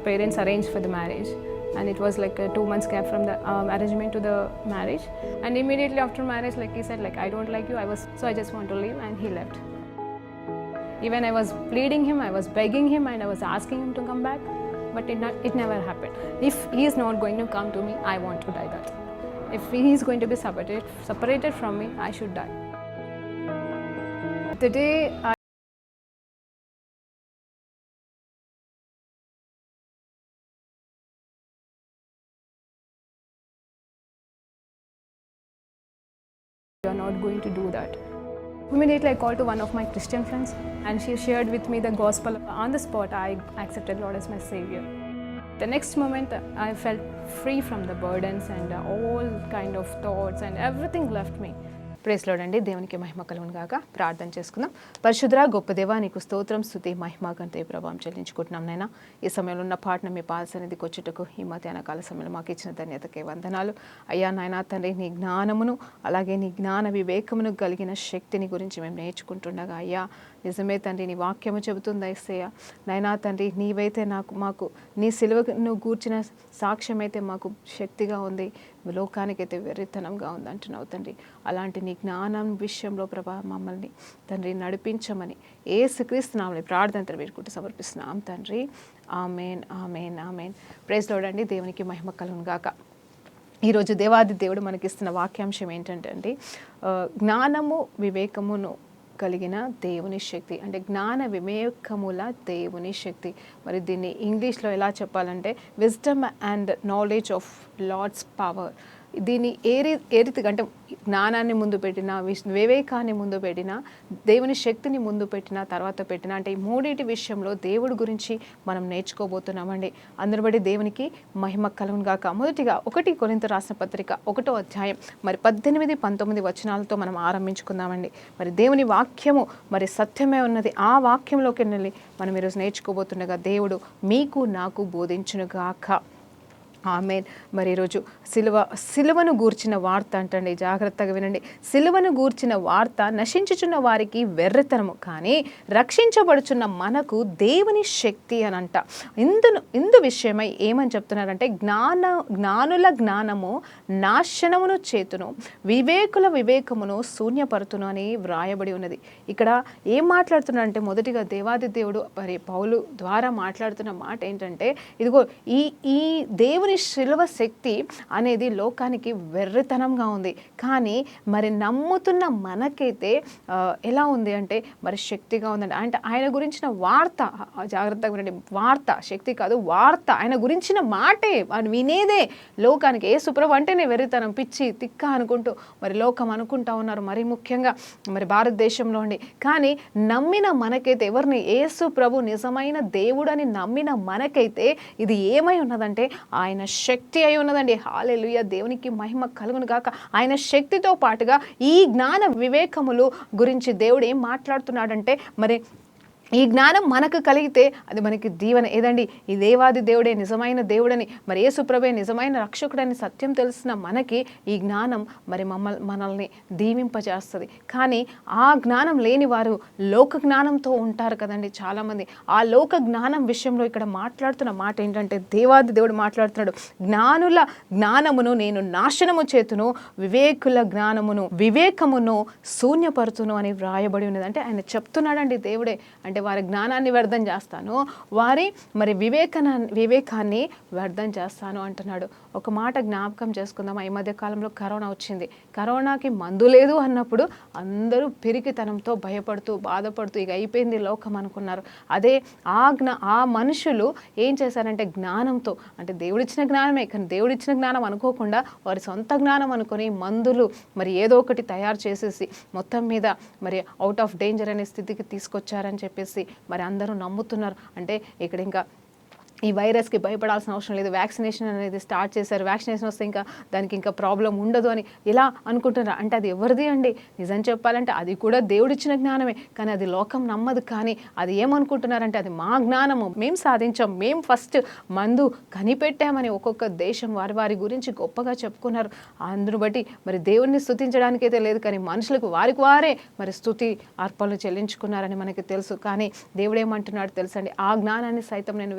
Parents arranged for the marriage, and it was like a 2 months gap from the arrangement to the marriage. And immediately after marriage, like he said, like, I don't like you. I just want to leave, and he left. Even I was pleading him, I was begging him, and I was asking him to come back, but it never happened. If he is not going to come to me, I want to die. That if he is going to be separated from me, I should die. The day you are not going to do that. Immediately I called to one of my Christian friends, and she shared with me the gospel. On the spot, I accepted Lord as my Savior. The next moment, I felt free from the burdens and all kind of thoughts, and everything left me. Praise lord అండి. దేవునికి మహిమ కలుగును గాక. ప్రార్థన చేసుకుందాం. పరిశుద్ధ గొప్ప దేవా, నీకు స్తోత్రం, స్తుతి, మహిమ, ఘనత, ప్రభావం చెల్లించుకుంటున్నాం నైనా. ఈ సమయంలో ఉన్న పాటను మీ పాద సన్నిధికి వచ్చుటకు ఈ మధ్యాహ్న కాల సమయంలో మాకు ఇచ్చిన ధన్యతకే వందనాలు. అయ్యా నాయనా తండ్రి, నీ జ్ఞానమును అలాగే నీ జ్ఞాన వివేకమును కలిగిన శక్తిని గురించి మేము నేర్చుకుంటుండగా, అయ్యా నిజమే తండ్రి, నీ వాక్యము చెబుతుంది యేసయ్య. నైనా తండ్రి, నీవైతే మాకు నీ సిలువను గూర్చిన సాక్ష్యం అయితే మాకు శక్తిగా ఉంది, లోకానికైతే వెర్రితనంగా ఉంది అంటున్నావు తండ్రి. అలాంటి నీ జ్ఞానం విషయంలో ప్రభా మమ్మల్ని తండ్రి నడిపించమని యేసుక్రీస్తు నామములో ప్రార్థన వేడుకుంటూ సమర్పిస్తున్నాం తండ్రి. ఆమేన్, ఆమేన్, ఆమేన్. ప్రైజ్ లార్డ్ అండి. దేవునికి మహిమ కలుగును గాక. ఈరోజు దేవాది దేవుడు మనకిస్తున్న వాక్యాంశం ఏంటంటే అండి, జ్ఞానము వివేకమును కలిగిన దేవుని శక్తి, అంటే జ్ఞాన వివేకముల దేవుని శక్తి. మరి దీన్ని ఇంగ్లీష్లో ఎలా చెప్పాలంటే wisdom and knowledge of lord's power. దీన్ని ఏ రీతిగా అంటే జ్ఞానాన్ని ముందు పెట్టిన, వివేకాన్ని ముందు పెట్టిన, దేవుని శక్తిని ముందు పెట్టిన, తర్వాత పెట్టిన, అంటే ఈ మూడింటి విషయంలో దేవుడి గురించి మనం నేర్చుకోబోతున్నామండి. అందరి బట్టి దేవునికి మహిమ కలుగును గాక. మొదటిగా 1 కొరింథీ రాసిన పత్రిక 1వ అధ్యాయం మరి 18, 19 వచనాలతో మనం ఆరంభించుకుందామండి. మరి దేవుని వాక్యము మరి సత్యమే ఉన్నది. ఆ వాక్యంలోకి వెళ్ళి మనం ఈరోజు నేర్చుకోబోతుండగా దేవుడు మీకు నాకు బోధించును గాక. ఆమేన్. మరి ఈరోజు సిలువను గూర్చిన వార్త అంటండి, జాగ్రత్తగా వినండి. సిలువను గూర్చిన వార్త నశించుచున్న వారికి వెర్రితనము, కానీ రక్షించబడుచున్న మనకు దేవుని శక్తి అని అంట. ఇందు విషయమై ఏమని చెప్తున్నారంటే, జ్ఞానుల జ్ఞానము నాశనమును చేతును, వివేకుల వివేకమును శూన్యపరుతును అని వ్రాయబడి ఉన్నది. ఇక్కడ ఏం మాట్లాడుతున్నారంటే, మొదటిగా దేవాది దేవుడు మరి పౌలు ద్వారా మాట్లాడుతున్న మాట ఏంటంటే, ఇదిగో ఈ దేవుని శిలువ శక్తి అనేది లోకానికి వెర్రితనంగా ఉంది, కానీ మరి నమ్ముతున్న మనకైతే ఎలా ఉంది అంటే మరి శక్తిగా ఉందండి. అంటే ఆయన గురించిన వార్త, జాగ్రత్తగా వినండి, వార్త, శక్తి కాదు, వార్త, ఆయన గురించిన మాటే అని వినేదే లోకానికి. యేసు ప్రభు అంటేనే వెర్రితనం, పిచ్చి, తిక్క అనుకుంటూ మరి లోకం అనుకుంటా ఉన్నారు, మరి ముఖ్యంగా మరి భారతదేశంలో ఉండి. కానీ నమ్మిన మనకైతే, ఎవరిని? యేసు ప్రభు నిజమైన దేవుడని నమ్మిన మనకైతే ఇది ఏమై ఉన్నదంటే ఆయన శక్తి అయి ఉన్నదండి. హల్లెలూయా, దేవునికి మహిమ కలుగును గాక. ఆయన శక్తితో పాటుగా ఈ జ్ఞాన వివేకములు గురించి దేవుడు ఏం మాట్లాడుతున్నాడంటే, మరి ఈ జ్ఞానం మనకు కలిగితే అది మనకి దీవెన. ఏదండి, ఈ దేవాది దేవుడే నిజమైన దేవుడని, మరి యేసు ప్రభువే నిజమైన రక్షకుడని సత్యం తెలిసిన మనకి ఈ జ్ఞానం మరి మనల్ని దీవింపజేస్తుంది. కానీ ఆ జ్ఞానం లేని వారు లోక జ్ఞానంతో ఉంటారు కదండి చాలామంది. ఆ లోక జ్ఞానం విషయంలో ఇక్కడ మాట్లాడుతున్న మాట ఏంటంటే, దేవాది దేవుడు మాట్లాడుతున్నాడు, జ్ఞానుల జ్ఞానమును నేను నాశనము చేతును, వివేకుల వివేకమును శూన్యపరుతును అని వ్రాయబడి ఉన్నది. అంటే ఆయన చెప్తున్నాడండి దేవుడే, అంటే వారి జ్ఞానాన్ని వ్యర్థం చేస్తాను, వారి మరి వివేకాన్ని వ్యర్థం చేస్తాను అంటున్నాడు. ఒక మాట జ్ఞాపకం చేసుకుందాం. ఈ మధ్య కాలంలో కరోనా వచ్చింది. కరోనాకి మందు లేదు అన్నప్పుడు అందరూ పిరికితనంతో భయపడుతూ బాధపడుతూ ఇక అయిపోయింది లోకం అనుకున్నారు. అదే ఆ మనుషులు ఏం చేశారంటే జ్ఞానంతో, అంటే దేవుడిచ్చిన జ్ఞానమే, కానీ దేవుడిచ్చిన జ్ఞానం అనుకోకుండా వారి సొంత జ్ఞానం అనుకొని మందులు మరి ఏదో ఒకటి తయారు చేసేసి మొత్తం మీద మరి అవుట్ ఆఫ్ డేంజర్ అనే స్థితికి తీసుకొచ్చారని చెప్పేసి మరి అందరూ నమ్ముతున్నారు. అంటే ఇక్కడ ఇంకా ఈ వైరస్కి భయపడాల్సిన అవసరం లేదు, వ్యాక్సినేషన్ అనేది స్టార్ట్ చేశారు, వ్యాక్సినేషన్ వస్తే ఇంకా దానికి ఇంకా ప్రాబ్లం ఉండదు అని ఇలా అనుకుంటున్నారు. అంటే అది ఎవరిది అండి? నిజం చెప్పాలంటే అది కూడా దేవుడిచ్చిన జ్ఞానమే, కానీ అది లోకం నమ్మదు. కానీ అది ఏమనుకుంటున్నారంటే అది మా జ్ఞానము, మేము సాధించాం, మేము ఫస్ట్ మందు కనిపెట్టామని ఒక్కొక్క దేశం వారి గురించి గొప్పగా చెప్పుకున్నారు. అందును బట్టి మరి దేవుణ్ణి స్తుతించడానికైతే లేదు, కానీ మనుషులకు వారికి వారే మరి స్తుతి అర్పణలు చెల్లించుకున్నారని మనకి తెలుసు. కానీ దేవుడు ఏమంటున్నాడు తెలుసండి, ఆ జ్ఞానాన్ని సైతం నేను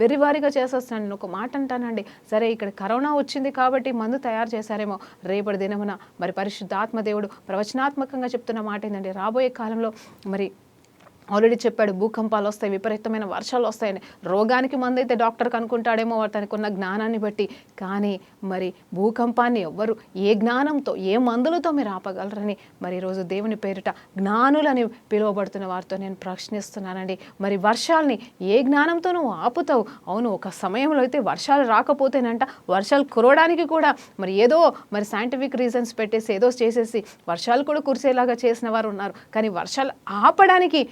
వెర్రివారిగా చేసేస్తున్నాను. నేను ఒక మాట అంటానండి, సరే ఇక్కడ కరోనా వచ్చింది కాబట్టి మందు తయారు చేశారేమో, రేపటి దినమున మరి పరిశుద్ధాత్మ దేవుడు ప్రవచనాత్మకంగా చెప్తున్న మాట ఏంటంటే రాబోయే కాలంలో మరి ఆల్రెడీ చెప్పాడు, భూకంపాలు వస్తాయి, విపరీతమైన వర్షాలు వస్తాయని. రోగానికి మందు అయితే డాక్టర్ కనుక్కుంటాడేమో తనకు ఉన్న జ్ఞానాన్ని బట్టి, కానీ మరి భూకంపాన్ని ఎవ్వరు ఏ జ్ఞానంతో ఏ మందులతో మీరు ఆపగలరని మరి ఈరోజు దేవుని పేరిట జ్ఞానులని పిలువబడుతున్న వారితో నేను ప్రశ్నిస్తున్నానండి. మరి వర్షాలని ఏ జ్ఞానంతో నువ్వు ఆపుతావు? అవును, ఒక సమయంలో అయితే వర్షాలు రాకపోతేనంట వర్షాలు కురవడానికి కూడా మరి ఏదో మరి సైంటిఫిక్ రీజన్స్ పెట్టేసి ఏదో చేసేసి వర్షాలు కూడా కురిసేలాగా చేసిన వారు ఉన్నారు. కానీ వర్షాలు ఆపడానికి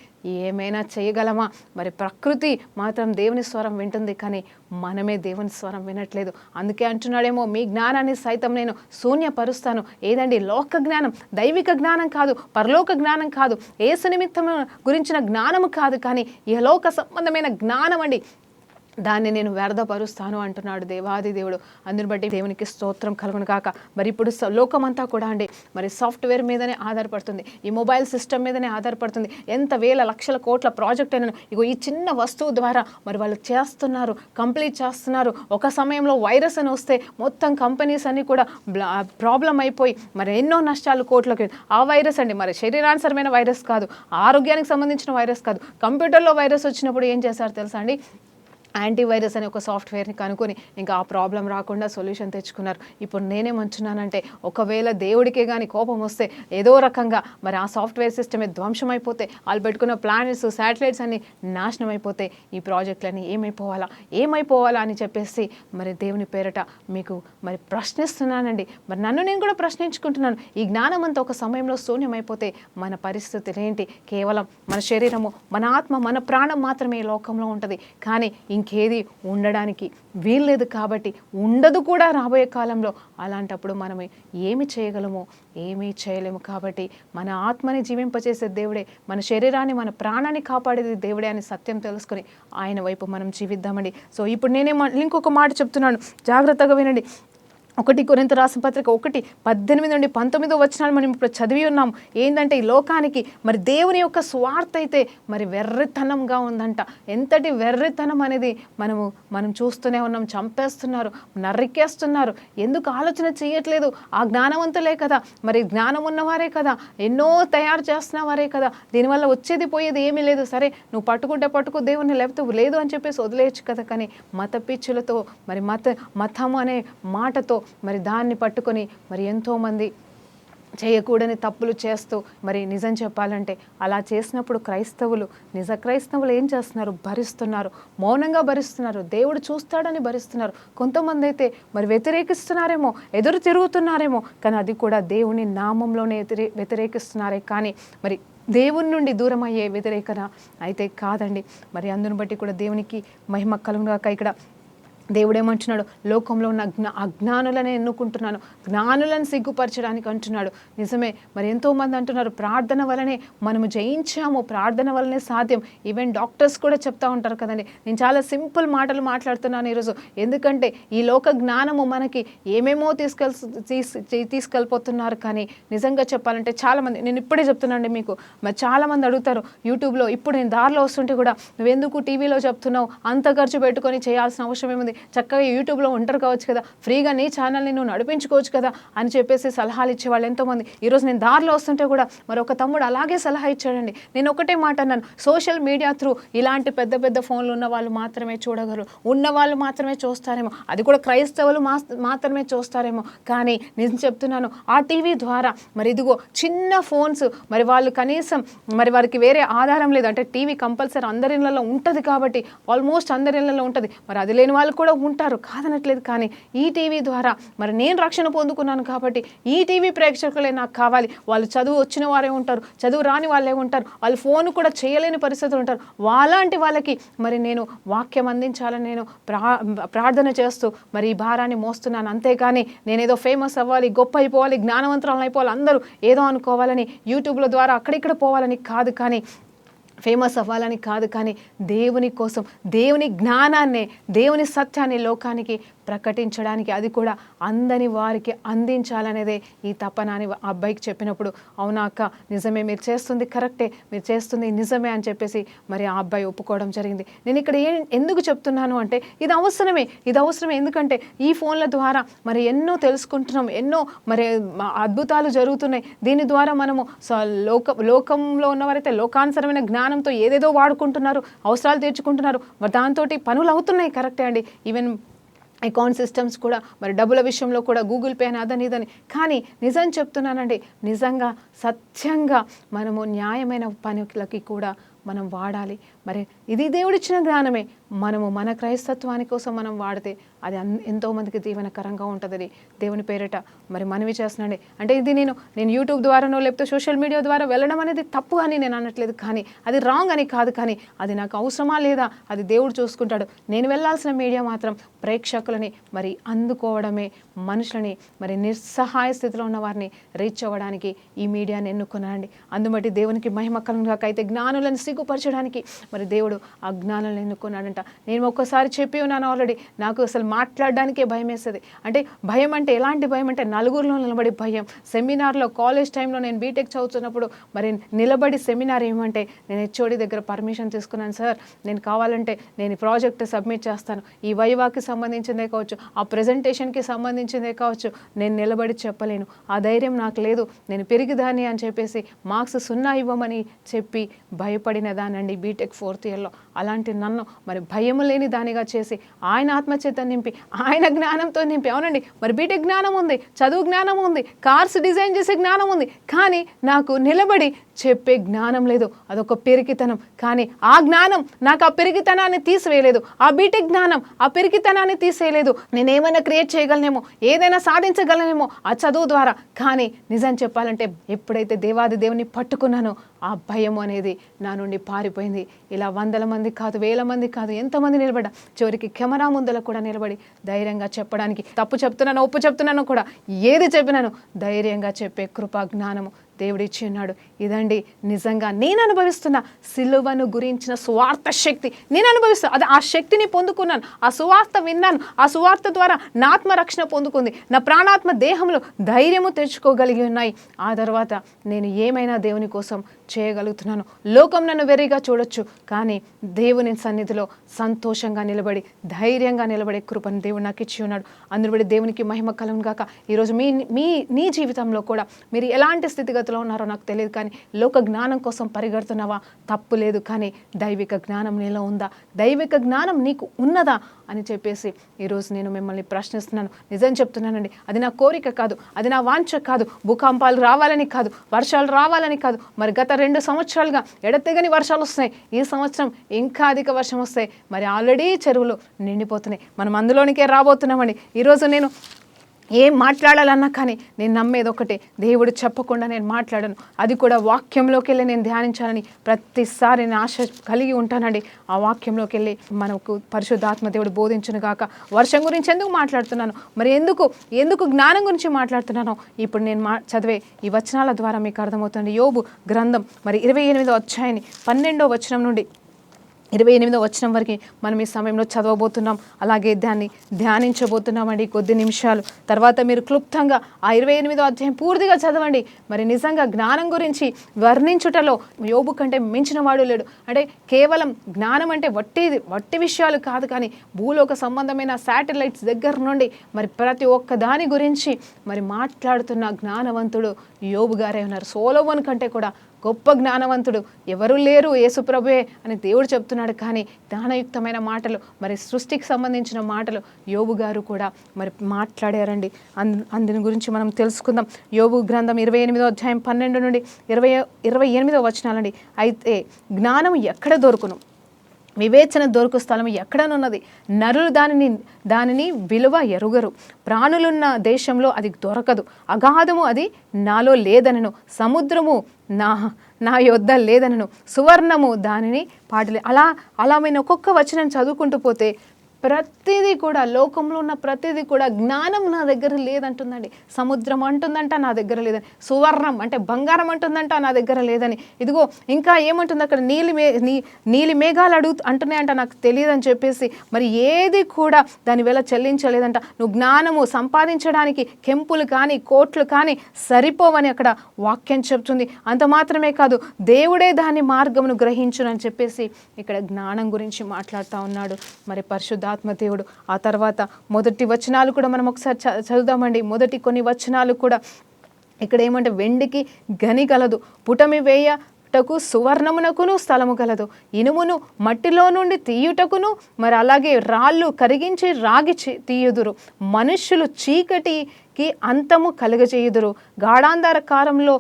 ఏమైనా చేయగలమా? మరి ప్రకృతి మాత్రం దేవుని స్వరం వింటుంది, కానీ మనమే దేవుని స్వరం వినట్లేదు. అందుకే అంటున్నాడేమో, మీ జ్ఞానాన్ని సైతం నేను శూన్యపరుస్తాను. ఏదండి? లోక జ్ఞానం, దైవిక జ్ఞానం కాదు, పరలోక జ్ఞానం కాదు, యేసు నిమిత్తం గురించిన జ్ఞానము కాదు, కానీ ఇహలోక సంబంధమైన జ్ఞానం అండి, దాన్ని నేను వ్యర్థపరుస్తాను అంటున్నాడు దేవాది దేవుడు. అందుని బట్టి దేవునికి స్తోత్రం కలుగును కాక. మరి ఇప్పుడు లోకమంతా కూడా అండి మరి సాఫ్ట్వేర్ మీదనే ఆధారపడుతుంది, ఈ మొబైల్ సిస్టమ్ మీదనే ఆధారపడుతుంది. ఎంత వేల లక్షల కోట్ల ప్రాజెక్ట్ అయినా ఇగో ఈ చిన్న వస్తువు ద్వారా మరి వాళ్ళు చేస్తున్నారు, కంప్లీట్ చేస్తున్నారు. ఒక సమయంలో వైరస్ అని వస్తే మొత్తం కంపెనీస్ అన్నీ కూడా ప్రాబ్లం అయిపోయి మరి ఎన్నో నష్టాలు కోట్లకి. ఆ వైరస్ అండి మరి శరీరానుసరమైన వైరస్ కాదు, ఆరోగ్యానికి సంబంధించిన వైరస్ కాదు. కంప్యూటర్లో వైరస్ వచ్చినప్పుడు ఏం చేశారు తెలుసా అండి? యాంటీవైరస్ అనే ఒక సాఫ్ట్వేర్ని కనుక్కొని ఇంకా ఆ ప్రాబ్లం రాకుండా సొల్యూషన్ తెచ్చుకున్నారు. ఇప్పుడు నేనేమంటున్నానంటే, ఒకవేళ దేవుడికే కానీ కోపం వస్తే ఏదో రకంగా మరి ఆ సాఫ్ట్వేర్ సిస్టమే ధ్వంసం అయిపోతే, వాళ్ళు పెట్టుకున్న ప్లానెట్స్ శాటిలైట్స్ అన్ని నాశనం అయిపోతే ఈ ప్రాజెక్టులన్నీ ఏమైపోవాలా అని చెప్పేసి మరి దేవుని పేరట మీకు మరి ప్రశ్నిస్తున్నానండి. మరి నన్ను నేను కూడా ప్రశ్నించుకుంటున్నాను. ఈ జ్ఞానం అంతా ఒక సమయంలో శూన్యమైపోతే మన పరిస్థితులు ఏంటి? కేవలం మన శరీరము, మన ఆత్మ, మన ప్రాణం మాత్రమే ఈ లోకంలో ఉంటుంది, కానీ ఇంకేది ఉండడానికి వీల్లేదు. కాబట్టి ఉండదు కూడా రాబోయే కాలంలో. అలాంటప్పుడు మనం ఏమి చేయగలమో ఏమీ చేయలేము. కాబట్టి మన ఆత్మని జీవింపచేసే దేవుడే, మన శరీరాన్ని, మన ప్రాణాన్ని కాపాడేది దేవుడే అని సత్యం తెలుసుకొని ఆయన వైపు మనం జీవిద్దామండి. సో ఇప్పుడు ఇంకొక మాట చెప్తున్నాను, జాగ్రత్తగా వినండి. 1 కొరింథీ రాసిన పత్రిక 1:18 నుండి 19 వచనాలు మనం ఇప్పుడు చదివి ఉన్నాం. ఏంటంటే ఈ లోకానికి మరి దేవుని యొక్క స్వార్థ అయితే మరి వెర్రితనంగా ఉందంట. ఎంతటి వెర్రితనం అనేది మనం చూస్తూనే ఉన్నాం. చంపేస్తున్నారు, నరికేస్తున్నారు. ఎందుకు ఆలోచన చేయట్లేదు? ఆ జ్ఞానవంతులే కదా, మరి జ్ఞానం ఉన్నవారే కదా, ఎన్నో తయారు చేస్తున్న వారే కదా, దీనివల్ల వచ్చేది పోయేది ఏమీ లేదు. సరే నువ్వు పట్టుకుంటే పట్టుకో దేవుని, లేకపోతే లేదు అని చెప్పేసి వదిలేయచ్చు కదా. కానీ మత పిచ్చులతో మరి మతం అనే మాటతో మరి దాన్ని పట్టుకొని మరి ఎంతోమంది చేయకూడని తప్పులు చేస్తూ మరి నిజం చెప్పాలంటే అలా చేసినప్పుడు నిజ క్రైస్తవులు ఏం చేస్తున్నారు? భరిస్తున్నారు, మౌనంగా భరిస్తున్నారు. దేవుడు చూస్తాడని భరిస్తున్నారు. కొంతమంది అయితే మరి వ్యతిరేకిస్తున్నారేమో, ఎదురు తిరుగుతున్నారేమో, కానీ అది కూడా దేవుని నామంలోనే వ్యతిరేకిస్తున్నారే, కానీ మరి దేవుని నుండి దూరం అయ్యే వ్యతిరేకన అయితే కాదండి. మరి అందుని బట్టి కూడా దేవునికి మహిమ కలుగుగాక. ఇక్కడ దేవుడేమంటున్నాడు? లోకంలో ఉన్న అజ్ఞానులనే ఎన్నుకుంటున్నాను, జ్ఞానులను సిగ్గుపరచడానికి అంటున్నాడు. నిజమే, మరి ఎంతోమంది అంటున్నారు ప్రార్థన వలనే మనము జయించాము, ప్రార్థన వలనే సాధ్యం. ఈవెన్ డాక్టర్స్ కూడా చెప్తా ఉంటారు కదండి. నేను చాలా సింపుల్ మాటలు మాట్లాడుతున్నాను ఈరోజు, ఎందుకంటే ఈ లోక జ్ఞానము మనకి ఏమేమో తీసుకెళ్ళిపోతున్నారు. కానీ నిజంగా చెప్పాలంటే చాలామంది, నేను ఇప్పుడే చెప్తున్నానండి మీకు, మరి చాలామంది అడుగుతారు యూట్యూబ్లో. ఇప్పుడు నేను దారిలో వస్తుంటే కూడా నువ్వెందుకు టీవీలో చెప్తున్నావు, అంత ఖర్చు పెట్టుకొని చేయాల్సిన అవసరం ఏముంది, చక్కగా యూట్యూబ్లో ఉంటారు కావచ్చు కదా, ఫ్రీగా నీ ఛానల్ని నువ్వు నడిపించుకోవచ్చు కదా అని చెప్పేసి సలహాలు ఇచ్చేవాళ్ళు ఎంతోమంది. ఈరోజు నేను దారిలో వస్తుంటే కూడా మరి ఒక తమ్ముడు అలాగే సలహా ఇచ్చాడండి. నేను ఒకటే మాట అన్నాను, సోషల్ మీడియా త్రూ ఇలాంటి పెద్ద పెద్ద ఫోన్లు ఉన్న వాళ్ళు మాత్రమే చూడగలరు, ఉన్న వాళ్ళు మాత్రమే చూస్తారేమో, అది కూడా క్రైస్తవులు మాత్రమే చూస్తారేమో. కానీ నేను చెప్తున్నాను, ఆ టీవీ ద్వారా మరి ఇదిగో చిన్న ఫోన్స్, మరి వాళ్ళు కనీసం మరి వారికి వేరే ఆధారం లేదు. అంటే టీవీ కంపల్సరీ అందరి ఇళ్ళలో ఉంటుంది కాబట్టి, ఆల్మోస్ట్ అందరి ఇళ్ళలో ఉంటుంది. మరి అది లేని వాళ్ళు కూడా ఉంటారు, కాదనట్లేదు. కానీ ఈ టీవీ ద్వారా మరి నేను రక్షణ పొందుకున్నాను కాబట్టి ఈ టీవీ ప్రేక్షకులే నాకు కావాలి. వాళ్ళు చదువు వచ్చిన వారే ఉంటారు, చదువు రాని వాళ్ళే ఉంటారు, వాళ్ళు ఫోన్ కూడా చేయలేని పరిస్థితులు ఉంటారు. వాళ్ళంటి వాళ్ళకి మరి నేను వాక్యం అందించాలని నేను ప్రార్థన చేస్తూ మరి ఈ భారాన్ని మోస్తున్నాను. అంతేకాని నేనేదో ఫేమస్ అవ్వాలి, గొప్ప అయిపోవాలి, జ్ఞానవంతురాలు అయిపోవాలి, అందరూ ఏదో అనుకోవాలని, యూట్యూబ్ల ద్వారా అక్కడిక్కడ పోవాలని కాదు, కానీ ఫేమస్ అవ్వాలని కాదు, కానీ దేవుని కోసం, దేవుని జ్ఞానాన్ని, దేవుని సత్యాన్ని లోకానికి ప్రకటించడానికి, అది కూడా అందని వారికి అందించాలనేదే ఈ తపన అని ఆ అబ్బాయికి చెప్పినప్పుడు, అవునా అక్క నిజమే, మీరు చేస్తుంది కరెక్టే, మీరు చేస్తుంది నిజమే అని చెప్పేసి మరి ఆ అబ్బాయి ఒప్పుకోవడం జరిగింది. నేను ఇక్కడ ఎందుకు చెప్తున్నాను అంటే ఇది అవసరమే ఎందుకంటే ఈ ఫోన్ల ద్వారా మరి ఎన్నో తెలుసుకుంటున్నాం, ఎన్నో మరి అద్భుతాలు జరుగుతున్నాయి. దీని ద్వారా మనము లోకంలో ఉన్నవారైతే లోకానుసరమైన జ్ఞానంతో ఏదేదో వాడుకుంటున్నారు, అవసరాలు తీర్చుకుంటున్నారు, దాంతో పనులు అవుతున్నాయి, కరెక్టే అండి. ఈవెన్ అకౌంట్ సిస్టమ్స్ కూడా మరి డబ్బుల విషయంలో కూడా గూగుల్ పే అని అదని ఇదని. కానీ నిజం చెప్తున్నానండి, నిజంగా సత్యంగా మనము న్యాయమైన పనులకి కూడా మనం వాడాలి. మరి ఇది దేవుడిచ్చిన జ్ఞానమే, మనము మన క్రైస్తత్వాని కోసం మనం వాడితే అది ఎంతోమందికి దీవెనకరంగా ఉంటుందని దేవుని పేరిట మరి మనవి చేస్తున్నాండి. అంటే ఇది నేను యూట్యూబ్ ద్వారానో లేకపోతే సోషల్ మీడియా ద్వారా వెళ్ళడం అనేది తప్పు అని నేను అనట్లేదు, కానీ అది రాంగ్ అని కాదు, కానీ అది నాకు అవసరమా లేదా అది దేవుడు చూసుకుంటాడు. నేను వెళ్ళాల్సిన మీడియా మాత్రం ప్రేక్షకులని మరి అందుకోవడమే, మనుషులని మరి నిస్సహాయ స్థితిలో ఉన్న వారిని రీచ్ అవ్వడానికి ఈ మీడియాని ఎన్నుకున్నానండి. అందుబట్టి దేవునికి మహిమ కలుగుగాక. అయితే జ్ఞానులను సిగ్గుపరచడానికి మరి దేవుడు ఆ జ్ఞానాలను ఎన్నుకున్నాడంట. నేను ఒక్కసారి చెప్పి ఉన్నాను ఆల్రెడీ, నాకు అసలు మాట్లాడడానికే భయం వేస్తుంది. అంటే భయం అంటే ఎలాంటి భయం అంటే నలుగురిలో నిలబడి భయం. సెమినార్లో కాలేజ్ టైంలో నేను బీటెక్ చదువుతున్నప్పుడు మరి నిలబడి సెమినార్ ఏమంటే నేను హెచ్ఓడి దగ్గర పర్మిషన్ తీసుకున్నాను, సార్ నేను కావాలంటే నేను ఈ ప్రాజెక్ట్ సబ్మిట్ చేస్తాను, ఈ వైవాకి సంబంధించిందే కావచ్చు, ఆ ప్రెజెంటేషన్కి సంబంధించిందే కావచ్చు, నేను నిలబడి చెప్పలేను, ఆ ధైర్యం నాకు లేదు, నేను పెరిగిదాన్ని అని చెప్పేసి మార్క్స్ 0 ఇవ్వమని చెప్పి భయపడిన దానండి బీటెక్ 4th ఇయర్లో. అలాంటి నన్ను మరి భయం లేని దానిగా చేసి ఆయన ఆత్మచేత నింపి, ఆయన జ్ఞానంతో నింపి. అవునండి, మరి బీటెక్ జ్ఞానం ఉంది, చదువు జ్ఞానం ఉంది, కార్స్ డిజైన్ చేసే జ్ఞానం ఉంది, కానీ నాకు నిలబడి చెప్పే జ్ఞానం లేదు. అదొక పెరికితనం. కానీ ఆ జ్ఞానం నాకు ఆ పెరిగితనాన్ని తీసివేయలేదు, ఆ బీటెక్ జ్ఞానం ఆ పెరిగితనాన్ని తీసేయలేదు. నేనేమైనా క్రియేట్ చేయగలనేమో, ఏదైనా సాధించగలనేమో ఆ చదువు ద్వారా. కానీ నిజం చెప్పాలంటే ఎప్పుడైతే దేవాది దేవుని పట్టుకున్నానో ఆ భయం అనేది నా నుండి పారిపోయింది. ఇలా 100 మంది కాదు, 1000 మంది కాదు, ఎంతమంది నిలబడ్డా, చివరికి కెమెరా ముందర కూడా నిలబడి ధైర్యంగా చెప్పడానికి, తప్పు చెప్తున్నాను ఒప్పు చెప్తున్నాను కూడా, ఏది చెప్పినాను ధైర్యంగా చెప్పే కృపా జ్ఞానము దేవుడిచ్చి ఉన్నాడు. ఇదండి నిజంగా నేను అనుభవిస్తున్న సిలువను గురించిన సువార్త శక్తి. నేను అనుభవిస్తాను, అది ఆ శక్తిని పొందుకున్నాను, ఆ సువార్త విన్నాను, ఆ సువార్త ద్వారా నా ఆత్మరక్షణ పొందుకుంది, నా ప్రాణాత్మ దేహంలో ధైర్యము తెచ్చుకోగలిగి ఉన్నాయి. ఆ తర్వాత నేను ఏమైనా దేవుని కోసం చేయగలుగుతున్నాను. లోకం నన్ను వెర్రిగా చూడొచ్చు, కానీ దేవుని సన్నిధిలో సంతోషంగా నిలబడి ధైర్యంగా నిలబడే కృపను దేవుడు నాకు ఇచ్చి ఉన్నాడు. అందుబడి దేవునికి మహిమ కలుగును గాక. ఈరోజు నీ జీవితంలో కూడా మీరు ఎలాంటి స్థితిగతిలో ఉన్నారో నాకు తెలియదు, కానీ లోక జ్ఞానం కోసం పరిగెడుతున్నావా? తప్పు లేదు, కానీ దైవిక జ్ఞానం నీలో ఉందా? దైవిక జ్ఞానం నీకు ఉన్నదా అని చెప్పేసి ఈరోజు నేను మిమ్మల్ని ప్రశ్నిస్తున్నాను. నిజం చెప్తున్నానండి, అది నా కోరిక కాదు, అది నా వాంఛ కాదు, భూకంపాలు రావాలని కాదు, వర్షాలు రావాలని కాదు. మరి గత 2 సంవత్సరాలుగా ఎడతెగని వర్షాలు వస్తున్నాయి, ఈ సంవత్సరం ఇంకా అధిక వర్షం వస్తాయి. మరి ఆల్రెడీ చెరువులు నిండిపోతున్నాయి, మనం అందులోనికే రాబోతున్నామండి. ఈరోజు నేను ఏం మాట్లాడాలన్నా కానీ నేను నమ్మేది ఒకటే, దేవుడు చెప్పకుండా నేను మాట్లాడను. అది కూడా వాక్యంలోకి వెళ్ళి నేను ధ్యానించాలని ప్రతిసారి నేను ఆశ కలిగి ఉంటానండి. ఆ వాక్యంలోకి వెళ్ళి మనకు పరిశుద్ధాత్మ దేవుడు బోధించును గాక. వర్షం గురించి ఎందుకు మాట్లాడుతున్నాను, మరి ఎందుకు జ్ఞానం గురించి మాట్లాడుతున్నానో ఇప్పుడు నేను చదివే ఈ వచనాల ద్వారా మీకు అర్థమవుతుంది. యోబు గ్రంథం మరి 28వ అధ్యాయాన్ని 12వ వచనం నుండి 28వ వచనం వరకు మనం ఈ సమయంలో చదవబోతున్నాం, అలాగే దాన్ని ధ్యానించబోతున్నామండి కొద్ది నిమిషాలు. తర్వాత మీరు క్లుప్తంగా ఆ 28వ అధ్యాయం పూర్తిగా చదవండి. మరి నిజంగా జ్ఞానం గురించి వర్ణించుటలో యోబు కంటే మించిన వాడు లేడు. అంటే కేవలం జ్ఞానం అంటే వట్టి విషయాలు కాదు, కానీ భూలోక సంబంధమైన శాటిలైట్స్ దగ్గర నుండి మరి ప్రతి ఒక్క దాని గురించి మరి మాట్లాడుతున్న జ్ఞానవంతుడు యోబు గారే ఉన్నారు. సొలొమోను కంటే కూడా గొప్ప జ్ఞానవంతుడు ఎవరు లేరు, యేసుప్రభువే అని దేవుడు చెప్తున్నాడు. కానీ జ్ఞానయుక్తమైన మాటలు, మరి సృష్టికి సంబంధించిన మాటలు యోబు గారు కూడా మరి మాట్లాడారండి. అందుని గురించి మనం తెలుసుకుందాం. యోబు గ్రంథం 28వ అధ్యాయం 12 నుండి 28వ వచనాలండి. అయితే జ్ఞానం ఎక్కడ దొరుకును, వివేచన దొరుకు స్థలం ఎక్కడనున్నది? నరులు దానిని విలువ ఎరుగరు. ప్రాణులున్న దేశంలో అది దొరకదు. అగాధము అది నాలో లేదనను, సముద్రము నా యొద్ద లేదనను, సువర్ణము దానిని పాటలే. అలా మేము ఒక్కొక్క వచనం చదువుకుంటూ పోతే ప్రతిదీ కూడా, లోకంలో ఉన్న ప్రతిదీ కూడా జ్ఞానం నా దగ్గర లేదంటుందండి. సముద్రం అంటుందంట నా దగ్గర లేదని, సువర్ణం అంటే బంగారం అంటుందంట నా దగ్గర లేదని, ఇదిగో ఇంకా ఏమంటుంది అక్కడ నీలి మేఘాలు అంటున్నాయంట నాకు తెలియదని చెప్పేసి, మరి ఏది కూడా దాని వేళ చెల్లించలేదంట. నువ్వు జ్ఞానము సంపాదించడానికి కెంపులు కానీ కోట్లు కానీ సరిపోవని అక్కడ వాక్యం చెప్తుంది. అంత మాత్రమే కాదు, దేవుడే దాని మార్గమును గ్రహించునని చెప్పేసి ఇక్కడ జ్ఞానం గురించి మాట్లాడుతూ ఉన్నాడు మరి పరిశుద్ధాత్మ దేవుడు. ఆ తర్వాత మొదటి వచనాలు కూడా మనం ఒకసారి చదువుదామండి. మొదటి కొన్ని వచనాలు కూడా ఇక్కడ ఏమంటే, వెండికి గని కలదు, పుటమి వేయటకు సువర్ణమునకును స్థలము కలదు, ఇనుమును మట్టిలో నుండి తీయుటకును, మరి అలాగే రాళ్ళు కరిగించి రాగి తీయుదురు, మనుష్యులు చీకటికి అంతము కలుగజేయుదురు, గాఢాంధకారంలో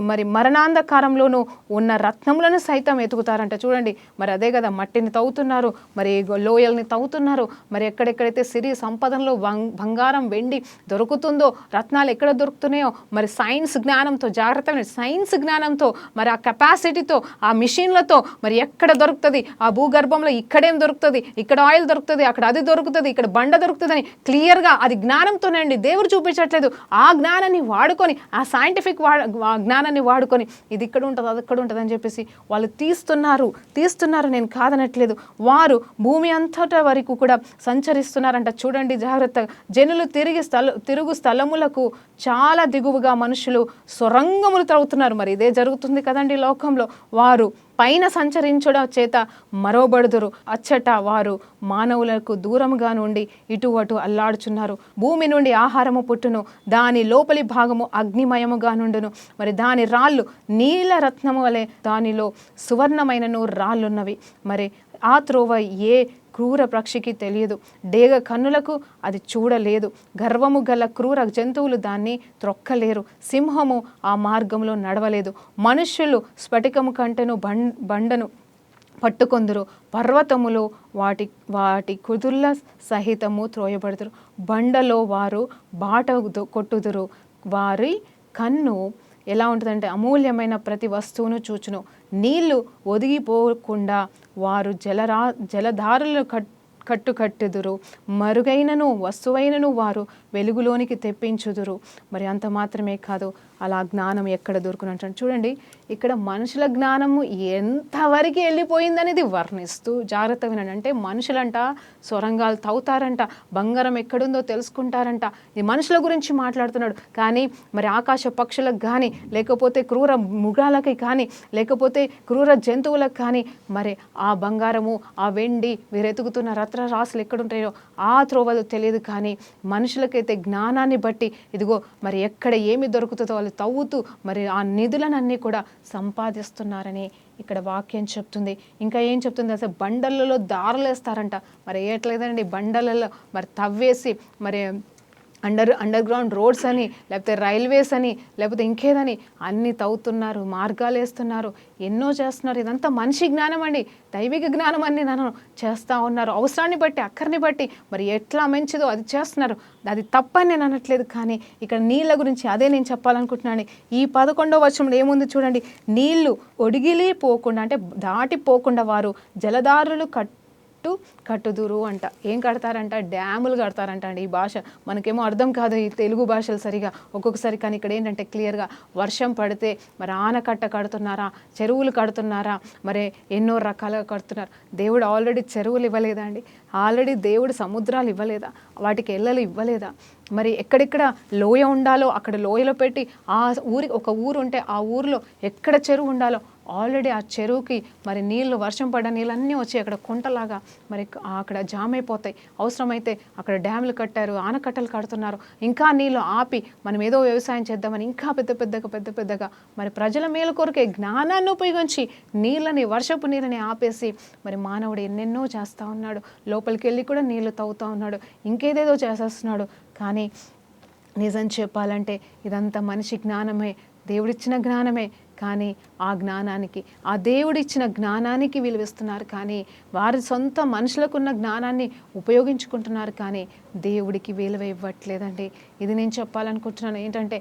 మరి మరణాంధకారంలోనూ ఉన్న రత్నములను సైతం ఎతుకుతారంట. చూడండి, మరి అదే కదా, మట్టిని తవ్వుతున్నారు, మరి లోయల్ని తవ్వుతున్నారు, మరి ఎక్కడెక్కడైతే సిరి సంపదనలో బంగారం వెండి దొరుకుతుందో, రత్నాలు ఎక్కడ దొరుకుతున్నాయో, మరి సైన్స్ జ్ఞానంతో, జాగ్రత్తగా సైన్స్ జ్ఞానంతో, మరి ఆ కెపాసిటీతో, ఆ మిషన్లతో మరి ఎక్కడ దొరుకుతుంది, ఆ భూగర్భంలో ఇక్కడేం దొరుకుతుంది, ఇక్కడ ఆయిల్ దొరుకుతుంది, అక్కడ అది దొరుకుతుంది, ఇక్కడ బండ దొరుకుతుంది అని క్లియర్గా అది జ్ఞానంతోనండి, దేవుడు చూపించట్లేదు. ఆ జ్ఞానాన్ని వాడుకొని, ఆ సైంటిఫిక్ జ్ఞానాన్ని వాడుకొని, ఇది ఇక్కడ ఉంటుంది అది ఇక్కడ ఉంటుంది అని చెప్పేసి వాళ్ళు తీస్తున్నారు. నేను కాదనట్లేదు. వారు భూమి అంతటా వరకు కూడా సంచరిస్తున్నారంట. చూడండి జాగ్రత్తగా, జనులు తిరుగు స్థలములకు చాలా దిగువగా మనుషులు సొరంగములు త్రవ్వుతున్నారు. మరి ఇదే జరుగుతుంది కదండి లోకంలో. వారు పైన సంచరించడం చేత మరోబడుదురు, అచ్చట వారు మానవులకు దూరముగా నుండి ఇటు అటు అల్లాడుచున్నారు. భూమి నుండి ఆహారము పుట్టును, దాని లోపలి భాగము అగ్నిమయముగా నుండును, మరి దాని రాళ్ళు నీల రత్నము వలె, దానిలో సువర్ణమైనను రాళ్ళున్నవి. మరి ఆ త్రోవ ఏ క్రూర పక్షికి తెలియదు, డేగ కన్నులకు అది చూడలేదు, గర్వము గల క్రూర జంతువులు దాన్ని త్రొక్కలేరు, సింహము ఆ మార్గంలో నడవలేదు, మనుష్యులు స్ఫటికము కంటెను బండను పట్టుకొందురు, పర్వతములో వాటి కుదుళ్ళ సహితము త్రోయబడుదురు, బండలో వారు బాట కొట్టుదురు, వారి కన్ను ఎలా ఉంటుందంటే అమూల్యమైన ప్రతి వస్తువును చూచును, నీళ్లు ఒదిగిపోకుండా వారు జలధారలు కట్టుదురు, మరుగైనను వస్తువైనను వారు వెలుగులోనికి తెప్పించుదురు. మరి అంత మాత్రమే కాదు, అలా జ్ఞానం ఎక్కడ దొరుకునంటాడు. చూడండి, ఇక్కడ మనుషుల జ్ఞానము ఎంతవరకు వెళ్ళిపోయిందనేది వర్ణిస్తూ జాగ్రత్త వినండి. అంటే మనుషులంట సొరంగాలు తవ్వుతారంట, బంగారం ఎక్కడుందో తెలుసుకుంటారంట. ఇది మనుషుల గురించి మాట్లాడుతున్నాడు. కానీ మరి ఆకాశ పక్షులకు కానీ, లేకపోతే క్రూర మృగాలకి కానీ, లేకపోతే క్రూర జంతువులకు కానీ మరి ఆ బంగారము, ఆ వెండి, వీరెతుకుతున్న రత్నరాశులు ఎక్కడుంటాయో ఆ త్రోవలు తెలియదు. కానీ మనుషులకైతే జ్ఞానాన్ని బట్టి ఇదిగో మరి ఎక్కడ ఏమి దొరుకుతుందో వాళ్ళు తవ్వుతూ మరి ఆ నిధులనన్నీ కూడా సంపాదిస్తున్నారని ఇక్కడ వాక్యం చెప్తుంది. ఇంకా ఏం చెప్తుంది అసలు, బండలలో దారులు వేస్తారంట. మరి వేయట్లేదండి, బండలలో మరి తవ్వేసి మరి అండర్ గ్రౌండ్ రోడ్స్ అని, లేకపోతే రైల్వేస్ అని, లేకపోతే ఇంకేదని అన్నీ తవ్వుతున్నారు, మార్గాలు వేస్తున్నారు, ఎన్నో చేస్తున్నారు. ఇదంతా మనిషి జ్ఞానం అండి, దైవిక జ్ఞానం అన్ని నన్ను చేస్తూ ఉన్నారు. అవసరాన్ని బట్టి, అక్కర్ని బట్టి మరి ఎట్లా మంచిదో అది చేస్తున్నారు. అది తప్పని నేను అనట్లేదు. కానీ ఇక్కడ నీళ్ళ గురించి అదే నేను చెప్పాలనుకుంటున్నాను. ఈ 11వ వచనంలో ఏముంది చూడండి, నీళ్లు ఒడిగిలి పోకుండా అంటే దాటిపోకుండా వారు జలధారులు కట్టుదురు అంట. ఏం కడతారంట? డ్యాములు కడతారంట అండి. ఈ భాష మనకేమో అర్థం కాదు, ఈ తెలుగు భాషలు సరిగా ఒక్కొక్కసారి. కానీ ఇక్కడ ఏంటంటే క్లియర్గా వర్షం పడితే మరి ఆనకట్ట కడుతున్నారా, చెరువులు కడుతున్నారా, మరి ఎన్నో రకాలుగా కడుతున్నారు. దేవుడు ఆల్రెడీ చెరువులు ఇవ్వలేదా అండి? ఆల్రెడీ దేవుడు సముద్రాలు ఇవ్వలేదా? వాటికి ఎల్లలు ఇవ్వలేదా? మరి ఎక్కడెక్కడ లోయ ఉండాలో అక్కడ లోయలో పెట్టి, ఆ ఒక ఊరు ఉంటే ఆ ఊరిలో ఎక్కడ చెరువు ఉండాలో ఆల్రెడీ ఆ చెరువుకి మరి నీళ్ళు, వర్షం పడ్డ నీళ్ళన్నీ వచ్చి అక్కడ కుంటలాగా మరి అక్కడ జామ్ అయిపోతాయి. అవసరమైతే అక్కడ డ్యాములు కట్టారు, ఆనకట్టలు కడుతున్నారు. ఇంకా నీళ్ళు ఆపి మనం ఏదో వ్యవసాయం చేద్దామని ఇంకా పెద్ద పెద్దగా మరి ప్రజల మేలు కొరకే జ్ఞానాన్ని ఉపయోగించి నీళ్ళని, వర్షపు నీళ్ళని ఆపేసి మరి మానవుడు ఎన్నెన్నో చేస్తూ ఉన్నాడు. లోపలికి వెళ్ళి కూడా నీళ్లు తవ్వుతూ ఉన్నాడు, ఇంకేదేదో చేసేస్తున్నాడు. కానీ నిజం చెప్పాలంటే ఇదంతా మనిషి జ్ఞానమే, దేవుడిచ్చిన జ్ఞానమే. కానీ ఆ జ్ఞానానికి, ఆ దేవుడిచ్చిన జ్ఞానానికి విలువిస్తున్నారు, కానీ వారి సొంత మనుషులకున్న జ్ఞానాన్ని ఉపయోగించుకుంటున్నారు, కానీ దేవుడికి విలువ ఇవ్వట్లేదండి. ఇది నేను చెప్పాలనుకుంటున్నాను. ఏంటంటే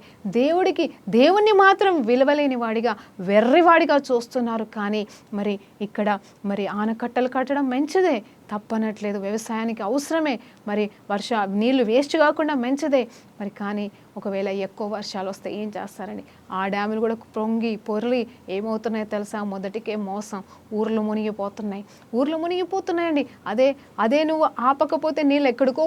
దేవుణ్ణి మాత్రం విలువలేని వాడిగా, వెర్రివాడిగా చూస్తున్నారు. కానీ మరి ఇక్కడ మరి ఆనకట్టలు కట్టడం మంచిదే, తప్పనట్లేదు, వ్యవసాయానికి అవసరమే, మరి నీళ్లు వేస్ట్ కాకుండా మంచిదే. మరి కానీ ఒకవేళ ఎక్కువ వర్షాలు వస్తే ఏం చేస్తారండి? ఆ డ్యాములు కూడా పొర్లి ఏమవుతున్నాయో తెలుసా? మొదటికే మోసం, ఊర్లు మునిగిపోతున్నాయండి. అదే నువ్వు ఆపకపోతే నీళ్ళు ఎక్కడికో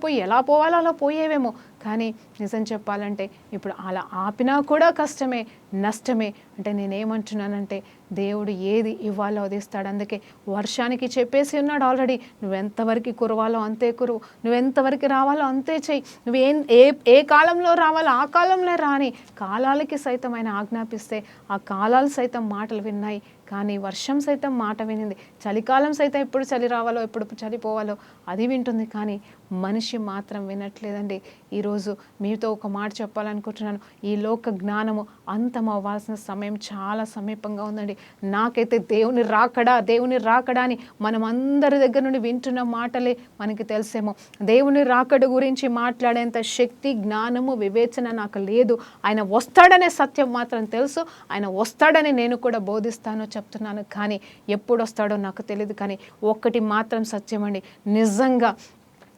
పోయి ఎలా పోవాలో అలా పోయేవేమో. కానీ నిజం చెప్పాలంటే ఇప్పుడు అలా ఆపినా కూడా కష్టమే, నష్టమే. అంటే నేనేమంటున్నానంటే దేవుడు ఏది ఇవ్వాలో అది ఇస్తాడు. అందుకే వర్షానికి చెప్పేసి ఉన్నాడు ఆల్రెడీ, నువ్వెంతవరకు కురవాలో అంతే కురువు, నువ్వెంతవరకు రావాలో అంతే చెయ్యి, నువ్వు ఏ కాలంలో రావాలో ఆ కాలంలో రాని. కాలాలకి సైతం ఆయన ఆజ్ఞాపిస్తే ఆ కాలాలు సైతం మాటలు విన్నాయి, కానీ వర్షం సైతం మాట వినింది. చలికాలం సైతం ఎప్పుడు చలి రావాలో ఎప్పుడు చలిపోవాలో అది వింటుంది, కానీ మనిషి మాత్రం వినట్లేదండి. ఈరోజు మీతో ఒక మాట చెప్పాలనుకుంటున్నాను. ఈ లోక జ్ఞానము అంతం అవ్వాల్సిన సమయం చాలా సమీపంగా ఉందండి. నాకైతే దేవుని రాకడా అని మనం అందరి దగ్గర నుండి వింటున్న మాటలే మనకి తెలిసేమో. దేవుని రాకడ గురించి మాట్లాడేంత శక్తి, జ్ఞానము, వివేచన నాకు లేదు. ఆయన వస్తాడనే సత్యం మాత్రం తెలుసు. ఆయన వస్తాడని నేను కూడా బోధిస్తాను, చెప్తున్నాను. కానీ ఎప్పుడు వస్తాడో నాకు తెలియదు. కానీ ఒక్కటి మాత్రం సత్యం అండి, నిజంగా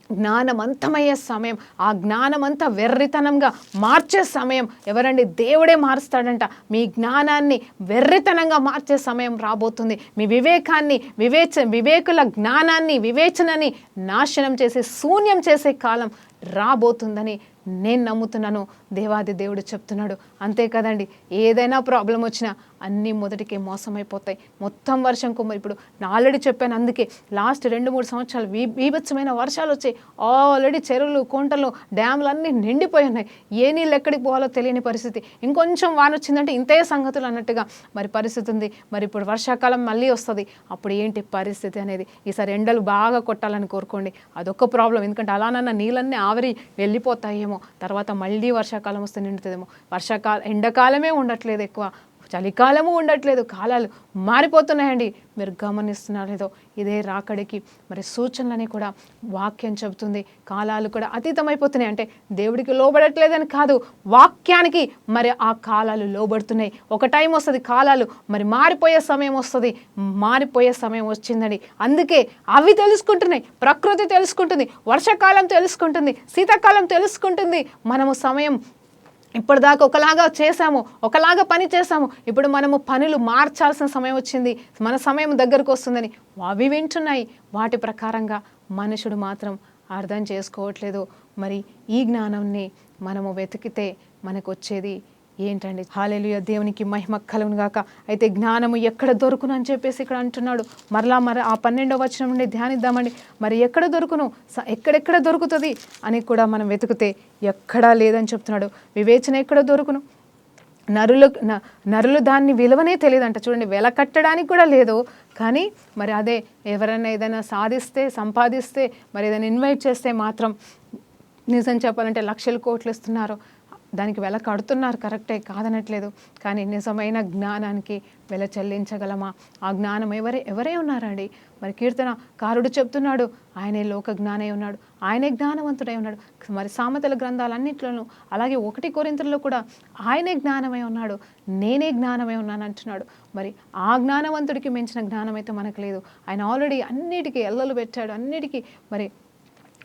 జ్ఞానమంతమయ్యే సమయం, ఆ జ్ఞానమంతా వెర్రితనంగా మార్చే సమయం ఎవరండి? దేవుడే మారుస్తాడంట. మీ జ్ఞానాన్ని వెర్రితనంగా మార్చే సమయం రాబోతుంది. మీ వివేకుల జ్ఞానాన్ని, వివేచనని నాశనం చేసి శూన్యం చేసే కాలం రాబోతుందని నేను నమ్ముతున్నాను. దేవాది దేవుడు చెప్తున్నాడు. అంతే కదండి, ఏదైనా ప్రాబ్లం వచ్చినా అన్నీ మొదటికే మోసమైపోతాయి. మొత్తం వర్షం కుమ్మరి. ఇప్పుడు నేను ఆల్రెడీ చెప్పాను, అందుకే లాస్ట్ 2-3 సంవత్సరాలు బీభత్సమైన వర్షాలు వచ్చాయి. ఆల్రెడీ చెరువులు, కుంటలు, డ్యాములు అన్నీ నిండిపోయి ఉన్నాయి. ఏ నీళ్ళు ఎక్కడికి పోవాలో తెలియని పరిస్థితి. ఇంకొంచెం వాన వచ్చిందంటే ఇంతే సంగతులు అన్నట్టుగా మరి పరిస్థితి ఉంది. మరి ఇప్పుడు వర్షాకాలం మళ్ళీ వస్తుంది. అప్పుడు ఏంటి పరిస్థితి అనేది? ఈసారి ఎండలు బాగా కొట్టాలని కోరుకోండి. అదొక ప్రాబ్లం. ఎందుకంటే అలానన్నా నీళ్ళన్నీ ఆవిరి వెళ్ళిపోతాయేమో, తర్వాత మళ్ళీ వర్షాకాలం వస్తే నిండుతుందేమో. ఎండాకాలమే ఉండట్లేదు, ఎక్కువ చలికాలము ఉండట్లేదు, కాలాలు మారిపోతున్నాయండి. మీరు గమనిస్తున్నారు లేదో? ఇదే రాకడికి మరి సూచనలని కూడా వాక్యం చెబుతుంది. కాలాలు కూడా అతీతమైపోతున్నాయి. అంటే దేవుడికి లోబడట్లేదని కాదు, వాక్యానికి మరి ఆ కాలాలు లోబడుతున్నాయి. ఒక టైం వస్తుంది, కాలాలు మరి మారిపోయే సమయం వస్తుంది. మారిపోయే సమయం వచ్చిందండి. అందుకే అవి తెలుసుకుంటున్నాయి, ప్రకృతి తెలుసుకుంటుంది, వర్షాకాలం తెలుసుకుంటుంది, శీతాకాలం తెలుసుకుంటుంది. మనము సమయం ఇప్పటిదాకా ఒకలాగా చేసాము, ఒకలాగా పని చేసాము, ఇప్పుడు మనము పనులు మార్చాల్సిన సమయం వచ్చింది, మన సమయం దగ్గరకు వస్తుందని అవి వింటున్నాయి. వాటి ప్రకారంగా మనుషుడు మాత్రం అర్థం చేసుకోవట్లేదు. మరి ఈ జ్ఞానాన్ని మనము వెతికితే మనకు వచ్చేది ఏంటండి? హల్లెలూయా, దేవునికి మహిమ కలుగును గాక. అయితే జ్ఞానము ఎక్కడ దొరుకును అని చెప్పేసి ఇక్కడ అంటున్నాడు. మరలా ఆ 12వ వచనం నుండి ధ్యానిద్దామండి. మరి ఎక్కడ దొరుకును, ఎక్కడెక్కడ దొరుకుతుంది అని కూడా మనం వెతికితే ఎక్కడా లేదని చెప్తున్నాడు. వివేచన ఎక్కడ దొరుకును? నరులు దాన్ని విలువనే తెలియదంట. చూడండి, వెల కట్టడానికి కూడా లేదు. కానీ మరి అదే ఎవరైనా ఏదైనా సంపాదిస్తే మరి ఏదైనా ఇన్వైట్ చేస్తే మాత్రం నిజం చెప్పాలంటే లక్షల కోట్లు ఇస్తున్నారు, దానికి వెల కడుతున్నారు, కరెక్టే, కాదనట్లేదు. కానీ నిజమైన జ్ఞానానికి వెల చెల్లించగలమా? ఆ జ్ఞానం ఎవరే ఉన్నారండి? మరి కీర్తనకారుడు చెప్తున్నాడు, ఆయనే లోక జ్ఞానై ఉన్నాడు, ఆయనే జ్ఞానవంతుడై ఉన్నాడు. మరి సామెతల గ్రంథాలన్నింటిలోనూ, అలాగే 1 కొరింథీయులలో కూడా ఆయనే జ్ఞానమై ఉన్నాడు, నేనే జ్ఞానమై ఉన్నాను అంటున్నాడు. మరి ఆ జ్ఞానవంతుడికి మించిన జ్ఞానం అయితే మనకు లేదు. ఆయన ఆల్రెడీ అన్నిటికీ ఎల్లలు పెట్టాడు, అన్నిటికీ మరి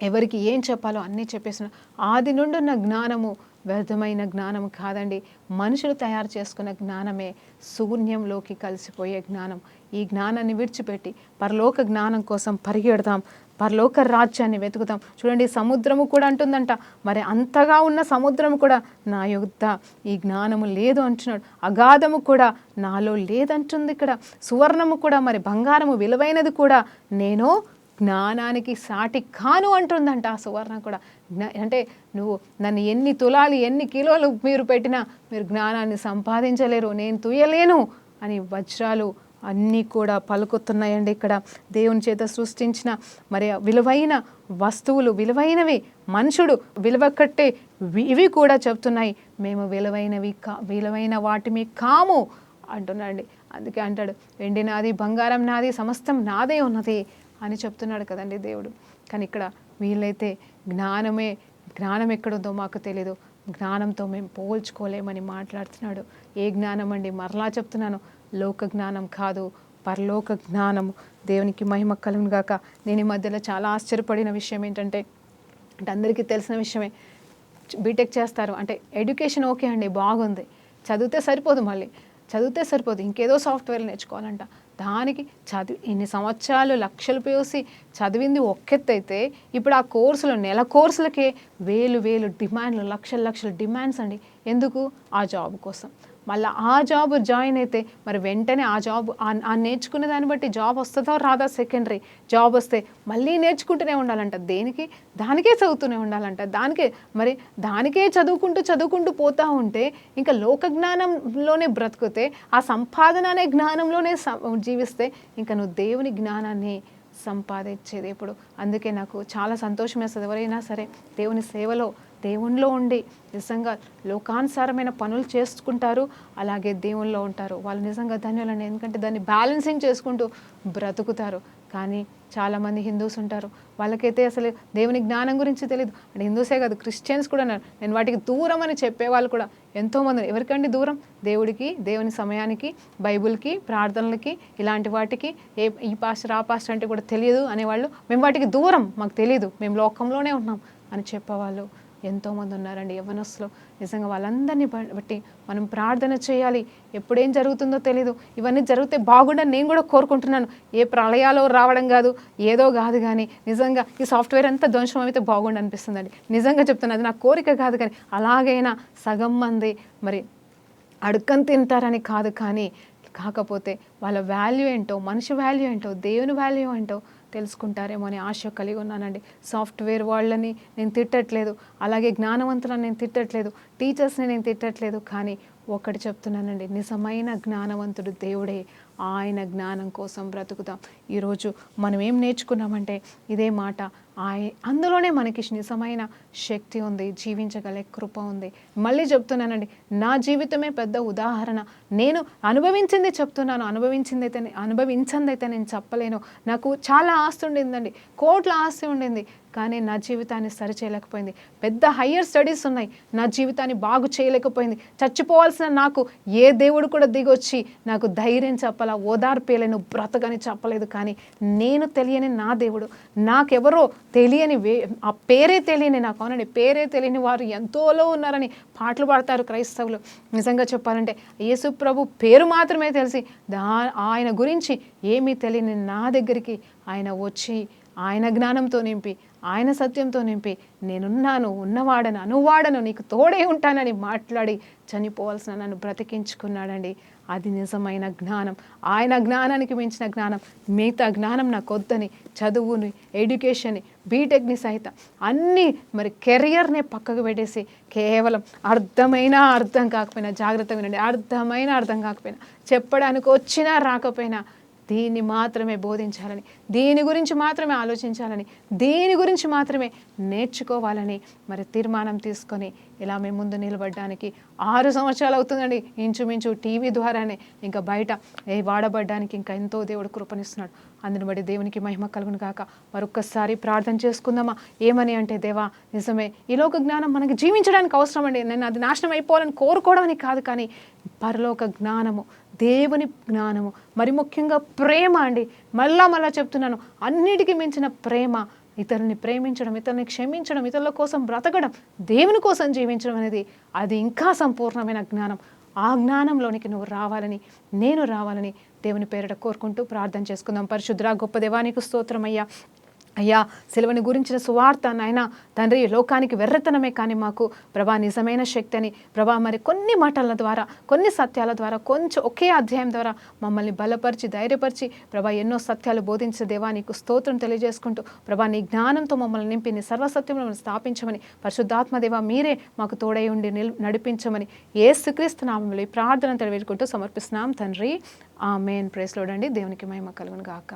ఎవరికి ఏం చెప్పాలో అన్నీ చెప్పేసిన. ఆది నుండి ఉన్న జ్ఞానము వ్యర్థమైన జ్ఞానం కాదండి, మనుషులు తయారు చేసుకున్న జ్ఞానమే, శూన్యంలోకి కలిసిపోయే జ్ఞానం. ఈ జ్ఞానాన్ని విడిచిపెట్టి పరలోక జ్ఞానం కోసం పరిగెడదాం, పరలోక రాజ్యాన్ని వెతుకుతాం. చూడండి, సముద్రము కూడా అంటుందంట, మరి అంతగా ఉన్న సముద్రము కూడా నా యొద్ద ఈ జ్ఞానము లేదు అంటున్నాడు. అగాధము కూడా నాలో లేదంటుంది ఇక్కడ. సువర్ణము కూడా మరి బంగారము విలువైనది కూడా నేను జ్ఞానానికి సాటి కాను అంటుందంట ఆ సువర్ణ కూడా. అంటే నువ్వు నన్ను ఎన్ని తులాలు, ఎన్ని కిలోలు మీరు పెట్టినా మీరు జ్ఞానాన్ని సంపాదించలేరు, నేను తుయ్యలేను అని వజ్రాలు అన్నీ కూడా పలుకుతున్నాయండి. ఇక్కడ దేవుని చేత సృష్టించిన మరి విలువైన వస్తువులు, విలువైనవి, మనుషుడు విలువ కట్టే ఇవి కూడా చెప్తున్నాయి, మేము విలువైన వాటిమి కాము అంటున్నాడండి. అందుకే అంటాడు, వెండి నాది, బంగారం నాది, సమస్తం నాదే ఉన్నది అని చెప్తున్నాడు కదండి దేవుడు. కానీ ఇక్కడ వీళ్ళైతే జ్ఞానం ఎక్కడుందో మాకు తెలీదు, జ్ఞానంతో మేము పోల్చుకోలేమని మాట్లాడుతున్నాడు. ఏ జ్ఞానం అండి? మరలా చెప్తున్నాను, లోక జ్ఞానం కాదు, పరలోక జ్ఞానము. దేవునికి మహిమ కలుగును గాక. నేను ఈ మధ్యలో చాలా ఆశ్చర్యపడిన విషయం ఏంటంటే, అందరికీ తెలిసిన విషయమే, బీటెక్ చేస్తారు అంటే ఎడ్యుకేషన్ ఓకే అండి, బాగుంది, చదివితే సరిపోదు, ఇంకేదో సాఫ్ట్వేర్ నేర్చుకోవాలంట. దానికి ఇన్ని సంవత్సరాలు లక్షలు పోసి చదివింది ఒక్కెత్తైతే, ఇప్పుడు ఆ కోర్సులు, నెల కోర్సులకే వేలు డిమాండ్లు, లక్షల డిమాండ్స్ అండి. ఎందుకు? ఆ జాబ్ కోసం. మళ్ళీ ఆ జాబ్ జాయిన్ అయితే మరి వెంటనే ఆ జాబ్ ఆ నేర్చుకునే దాన్ని బట్టి జాబ్ వస్తుందో రాదా సెకండరీ. జాబ్ వస్తే మళ్ళీ నేర్చుకుంటూనే ఉండాలంట. దానికే చదువుతూనే ఉండాలంట. దానికే చదువుకుంటూ పోతూ ఉంటే ఇంకా లోక జ్ఞానంలోనే బ్రతుకుతే, ఆ సంపాదన అనే జ్ఞానంలోనే జీవిస్తే ఇంకా నువ్వు దేవుని జ్ఞానాన్ని సంపాదించేది ఎప్పుడు? అందుకే నాకు చాలా సంతోషం వేస్తుంది. ఎవరైనా సరే దేవుని సేవలో, దేవునిలో ఉండి నిజంగా లోకానుసారమైన పనులు చేసుకుంటారు, అలాగే దేవునిలో ఉంటారు, వాళ్ళు నిజంగా ధన్యులండి. ఎందుకంటే దాన్ని బ్యాలెన్సింగ్ చేసుకుంటూ బ్రతుకుతారు. కానీ చాలామంది హిందూస్ ఉంటారు, వాళ్ళకైతే అసలు దేవుని జ్ఞానం గురించి తెలియదు. అంటే హిందూసే కాదు, క్రిస్టియన్స్ కూడా ఉన్నారు. నేను వాటికి దూరం అని చెప్పేవాళ్ళు కూడా ఎంతోమంది. ఎవరికండి దూరం? దేవుడికి, దేవుని సమయానికి, బైబుల్కి, ప్రార్థనలకి, ఇలాంటి వాటికి. ఈ పాస్టర్ ఆ పాస్టర్ అంటే కూడా తెలియదు అనేవాళ్ళు. మేము వాటికి దూరం, మాకు తెలియదు, మేము లోకంలోనే ఉన్నాం అని చెప్పేవాళ్ళు ఎంతోమంది ఉన్నారండి యవ్వనస్తులు. నిజంగా వాళ్ళందరినీ బట్టి మనం ప్రార్థన చేయాలి. ఎప్పుడేం జరుగుతుందో తెలీదు. ఇవన్నీ జరిగితే బాగుండని నేను కూడా కోరుకుంటున్నాను. ఏ ప్రళయాలు రావడం కాదు, ఏదో కాదు, కానీ నిజంగా ఈ సాఫ్ట్వేర్ అంతా ధ్వంసం అయితే బాగుండు అనిపిస్తుందండి. నిజంగా చెప్తున్నాను, అది నా కోరిక కాదు. కానీ అలాగైనా సగం మంది మరి అడుక్కని తింటారని కాదు, కానీ కాకపోతే వాళ్ళ వాల్యూ ఏంటో, మనిషి వాల్యూ ఏంటో, దేవుని వాల్యూ ఏంటో తెలుసుకుంటారేమో అని ఆశ కలిగి ఉన్నానండి. సాఫ్ట్వేర్ వాళ్ళని నేను తిట్టట్లేదు, అలాగే జ్ఞానవంతులను నేను తిట్టట్లేదు, టీచర్స్ని నేను తిట్టట్లేదు. కానీ ఒకటి చెప్తున్నానండి, నిజమైన జ్ఞానవంతుడు దేవుడే. ఆయన జ్ఞానం కోసం బ్రతుకుతాం. ఈరోజు మనం ఏం నేర్చుకున్నామంటే ఇదే మాట, అందులోనే మనకి నిజమైన శక్తి ఉంది, జీవించగలే కృప ఉంది. మళ్ళీ చెప్తున్నానండి, నా జీవితమే పెద్ద ఉదాహరణ. నేను అనుభవించింది చెప్తున్నాను, అనుభవించిందైతే నేను చెప్పలేను. నాకు చాలా ఆస్తి ఉండిందండి, కోట్ల ఆస్తి ఉండింది, కానీ నా జీవితాన్ని సరిచేయలేకపోయింది. పెద్ద హయ్యర్ స్టడీస్ ఉన్నాయి, నా జీవితాన్ని బాగు చేయలేకపోయింది. చచ్చిపోవాల్సిన నాకు ఏ దేవుడు కూడా దిగొచ్చి నాకు ధైర్యం చెప్పాలా, ఓదార్పేలను బ్రతకని చెప్పలేదు. కానీ నేను తెలియని నా దేవుడు, నాకెవరో తెలియని ఆ పేరే తెలియని, నాకు అవునండి పేరే తెలియని వారు ఎంతోలో ఉన్నారని పాటలు పాడతారు క్రైస్తవులు. నిజంగా చెప్పాలంటే యేసు ప్రభు పేరు మాత్రమే తెలిసి ఆయన గురించి ఏమీ తెలియని నా దగ్గరికి ఆయన వచ్చి ఆయన జ్ఞానంతో నింపి, ఆయన సత్యంతో నింపి, నేనున్నాను, ఉన్నవాడను, అనువాడను, నీకు తోడే ఉంటానని మాట్లాడి చనిపోవాల్సిన నన్ను బ్రతికించుకున్నాడండి. అది నిజమైన జ్ఞానం. ఆయన జ్ఞానానికి మించిన జ్ఞానం, మిగతా జ్ఞానం నాకు వద్దని చదువుని, ఎడ్యుకేషన్ని, బీటెక్ని సహితం అన్నీ మరి కెరియర్నే పక్కకు పెట్టేసి కేవలం అర్థం కాకపోయినా, జాగ్రత్తగా వినండి, అర్థం కాకపోయినా, చెప్పడానికి వచ్చినా రాకపోయినా దీన్ని మాత్రమే బోధించాలని, దీని గురించి మాత్రమే ఆలోచించాలని, దీని గురించి మాత్రమే నేర్చుకోవాలని మరి తీర్మానం తీసుకొని ఇలా మేము ముందు నిలబడడానికి 6 సంవత్సరాలు అవుతుందండి ఇంచుమించు. టీవీ ద్వారానే ఇంకా బయట వాడబడ్డానికి ఇంకా ఎంతో దేవుడు కృపనిస్తున్నాడు. అందుని బట్టి దేవునికి మహిమ కలుగును గాక. మరొక్కసారి ప్రార్థన చేసుకుందామా? ఏమని అంటే, దేవా నిజమే, ఈ లోక జ్ఞానం మనకి జీవించడానికి అవసరం అండి. నేను అది నాశనం అయిపోవాలని కోరుకోవడానికి కాదు, కానీ పరలోక జ్ఞానము, దేవుని జ్ఞానము, మరి ముఖ్యంగా ప్రేమ అండి. మళ్ళా చెప్తున్నాను, అన్నిటికీ మించిన ప్రేమ, ఇతరుని ప్రేమించడం, ఇతరుని క్షమించడం, ఇతరుల కోసం బ్రతకడం, దేవుని కోసం జీవించడం అనేది అది ఇంకా సంపూర్ణమైన జ్ఞానం. ఆ జ్ఞానంలోనికి నువ్వు రావాలని, నేను రావాలని దేవుని పేరిట కోరుకుంటూ ప్రార్థన చేసుకుందాం. పరిశుద్ధ గొప్ప దేవానికి స్తోత్రం అయ్యా, సిలువని గురించిన సువార్త నాయన తండ్రి లోకానికి వెర్రతనమే, కానీ మాకు ప్రభా నిజమైన శక్తి అని ప్రభా మరి కొన్ని మాటల ద్వారా, కొన్ని సత్యాల ద్వారా, కొంచెం ఒకే అధ్యాయం ద్వారా మమ్మల్ని బలపరిచి, ధైర్యపరిచి ప్రభా ఎన్నో సత్యాలు బోధించే దేవా నీకు స్తోత్రం తెలియజేసుకుంటూ ప్రభా నీ జ్ఞానంతో మమ్మల్ని నింపి నీ సర్వసత్యంలో స్థాపించమని, పరిశుద్ధాత్మ దేవా మీరే మాకు తోడై ఉండి నడిపించమని యేసుక్రీస్తు నామములో ఈ ప్రార్థన తెలియజేసుకుంటూ సమర్పిస్తున్నాం తండ్రి. ఆమేన్. ప్రైజ్ లార్డ్ అండి. దేవునికి మహిమ కలుగును గాక.